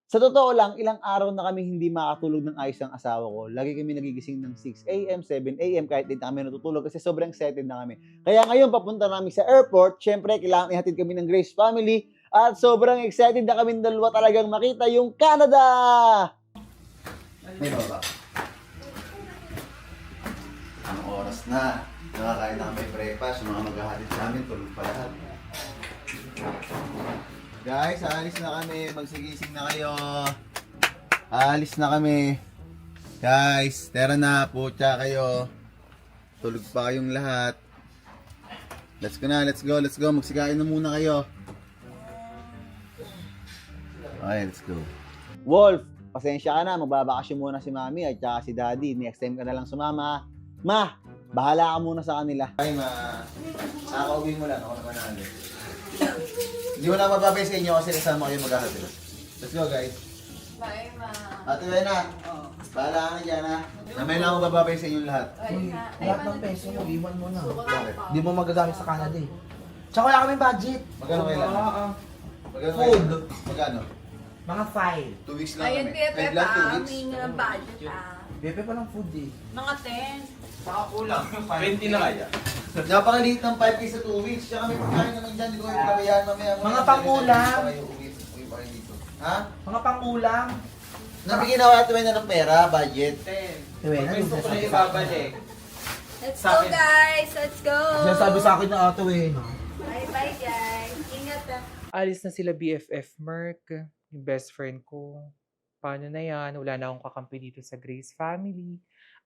Sa totoo lang, ilang araw na kami hindi makatulog ng ayos ng asawa ko. Lagi kami nagigising ng 6 AM, 7 AM, kahit di na kami natutulog kasi sobrang excited na kami. Kaya ngayon, papunta namin sa airport. Syempre, kailangan ihatid kami ng Grace family. At sobrang excited na kami dalawa talagang makita yung Canada! May baba. Ang oras na. Nakakain na kami breakfast. Yung mga maghahatid sa amin, tulog pa lahat. Guys, aalis na kami. Magsigising na kayo. Aalis na kami. Guys, tara na. Putya kayo. Tulog pa kayong lahat. Let's go na. Let's go. Let's go. Magsikain na muna kayo. Okay, let's go. Wolf, pasensya ka na. Magbabakasyon muna si Mami at saka si Daddy. Next time ka na lang sumama. Ma, bahala ka muna sa kanila. Ay, ma. Nakakauwi mo lang. Ako naman na alis. Hindi mo na mababay sa inyo kasi kasama kayo maghahatid. Let's go, guys. Bye, ma. Ate Wena, bahala ka na dyan, ha? Namay lang ako bababay sa inyong lahat. Lahat ng peso mo, iwan mo na. Bakit? Hindi mo magagamit sa Canada eh. Tsaka wala kaming budget. Magkano kailangan? Magkano Food. kailangan? Magkano? Mga 5. 2 weeks lang Ayun, kami. Pepe, Wait lang, 2 weeks. humingi ng budget, Pepe pa ng food eh. Mga 10. Baka kulang. 20 na kaya. Napakaliit ng 5K sa 2 weeks. Tsaka may pagkain naman dyan. Hindi ko kayo pinabayaan mamaya. Mga pangulam. Uwi pa kayo dito. Ha? Mga pangulang. Nabigyan ako Ate Wena ng pera, budget. 10. Wena, Gusto ko na nagsasabi sa ibabalik. Let's Sa go, akin. guys. Let's go. Sinasabi sa akin na ato eh. No? Bye-bye, guys. Ingat na. Alis na sila BFF Merc, yung best friend ko. Paano na yan? Wala na akong kakampi dito sa Grace family.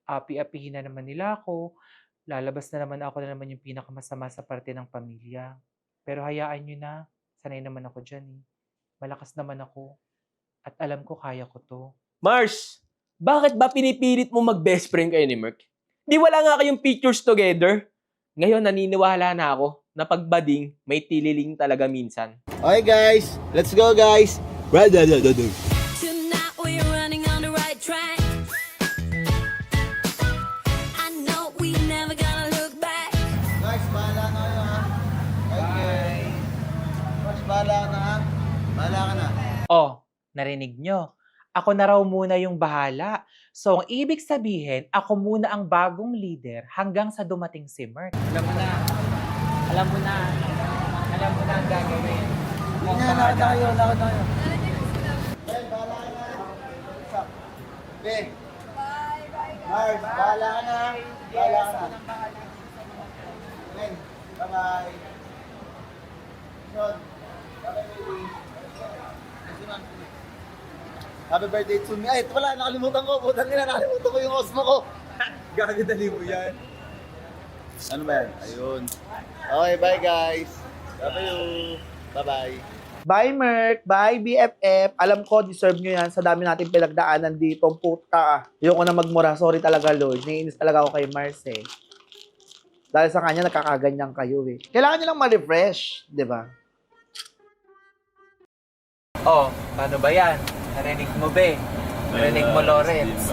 Api-apihin na naman nila ako. Lalabas na naman ako na naman yung pinakamasama sa parte ng pamilya. Pero hayaan nyo na. Sanay naman ako dyan eh. Malakas naman ako. At alam ko kaya ko to. Mars, bakit ba pinipilit mo mag-best friend kayo ni Merc? Di wala nga kayong pictures together. Ngayon, naniniwala na ako na pagbading, may tililing talaga minsan. Okay guys, let's go guys. Tonight we're running on the right track. I know we never gonna look back. Guys, bahala na kayo ha. Okay. Guys, bahala ka na ha. Bahala ka na. Oh, narinig nyo? Ako na raw muna yung bahala. So, ang ibig sabihin, ako muna ang bagong leader hanggang sa dumating si Merc. Alam mo na. Alam mo na. Alam mo na ang gagawin. Lakad na kayo, lakad na kayo. Ben, bahala ka na. Ben, Bye, bye, guys. Mars, bahala ka na. Bahala ka na. Ben, bye-bye. Sean, bye-bye baby. Happy birthday to me. Ay, ito pala, nakalimutan ko. Putang ina, nakalimutan ko yung Osmo ko. Gagandali mo yan. Ano ba yan? Ayun. Okay, bye guys. Love you. Bye-bye. Bye Merc, bye BFF. Alam ko, deserve nyo yan sa dami natin pinagdaanan dito. Puta. Ayoko na magmura. Sorry talaga, Lord. Naiinis talaga ako kay Mars eh. Dahil sa kanya, nakakaganyan kayo eh. Kailangan nyo lang ma-refresh, di ba? Oh, paano ba yan? Narinig mo, be? Narinig mo, Lawrence?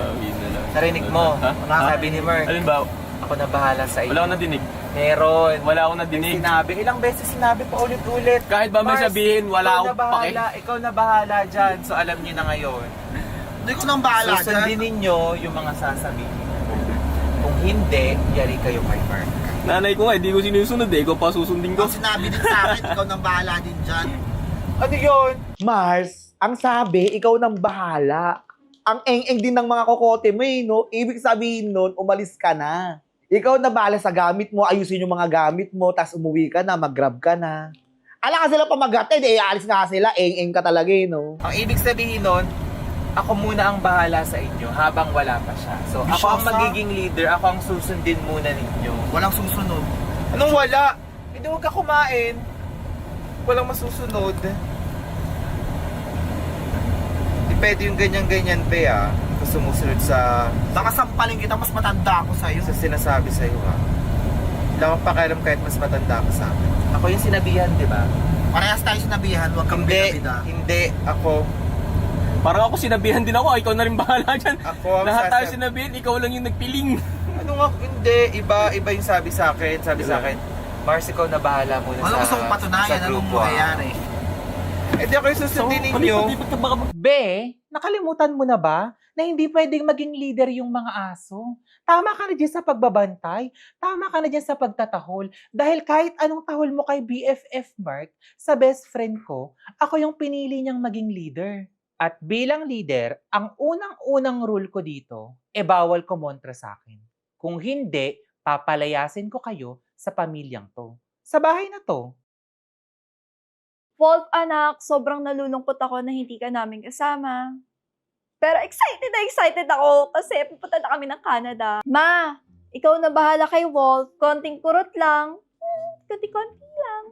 Narinig mo? Ano ang sabi ni Merc? Alin ba? Ako na bahala sa iyo. Wala akong nadinig. Meron. Wala akong nadinig. Sinabi. Ilang beses sinabi pa ulit-ulit. Kahit ba may Mars, sabihin, wala ikaw akong na bahala, Ikaw na bahala dyan. So, alam niyo na ngayon. Hindi ko nang bahala Susundin ninyo yung mga sasabihin ko. Kung hindi, yari kayo kay Merc. Nanay ko nga, hindi ko sinusunod eh. Ikaw pa susundin ko. Ang sinabi din sa akin, ikaw nang bahala din dyan. Ano yun? Mars, ang sabi, ikaw nang bahala. Ang eng-eng din ng mga kokote mo eh, no? Ibig sabihin nun, umalis ka na. Ikaw na bahala sa gamit mo, ayusin yung mga gamit mo, tas umuwi ka na, mag-grab ka na. Ala ka sila pamagatid, eh, alis na ka sila, eng-eng ka talaga eh, no? Ang ibig sabihin nun, ako muna ang bahala sa inyo habang wala pa siya. So, ako ang Bisyosa. magiging leader, ako ang susundin muna ninyo. Walang susunod. Anong wala? Hindi huwag ka kumain. Walang masusunod. Di pwede yung ganyan-ganyan, be, ah. Kung sumusunod sa Nakasampalin kita, mas matanda ako sa'yo. sinasabi sa'yo, ha. Wala akong pakialam kahit mas matanda ka sa akin. Ako yung sinabihan, di ba? Parehas tayo sinabihan, huwag kang bida-bida. Hindi. Ako. Parang ako sinabihan din ako. Ikaw na rin bahala dyan. Ako ang Lahat tayo sasab- sinabihan, ikaw lang yung nagpiling. Ano nga? Hindi. Iba yung sabi sa akin. Sabi sa akin, Mars, ikaw na bahala muna Ano sa gusto kong patunayan? Anong grupo, ha. mangyayari? di ako yung susundin ninyo. Be, nakalimutan mo na ba na hindi pwedeng maging leader yung mga aso? Tama ka na dyan sa pagbabantay. Tama ka na dyan sa pagtatahol. Dahil kahit anong tahol mo kay BFF Mark, sa best friend ko, ako yung pinili niyang maging leader. At bilang leader, ang unang-unang rule ko dito, bawal kumontra sa akin. Kung hindi, papalayasin ko kayo sa pamilyang to. Sa bahay na to. Wolf, anak, sobrang nalulungkot ako na hindi ka namin kasama. Pero excited na excited ako kasi pupunta na kami ng Canada. Ma, ikaw na bahala kay Wolf. Konting kurot lang. Konti-konti lang.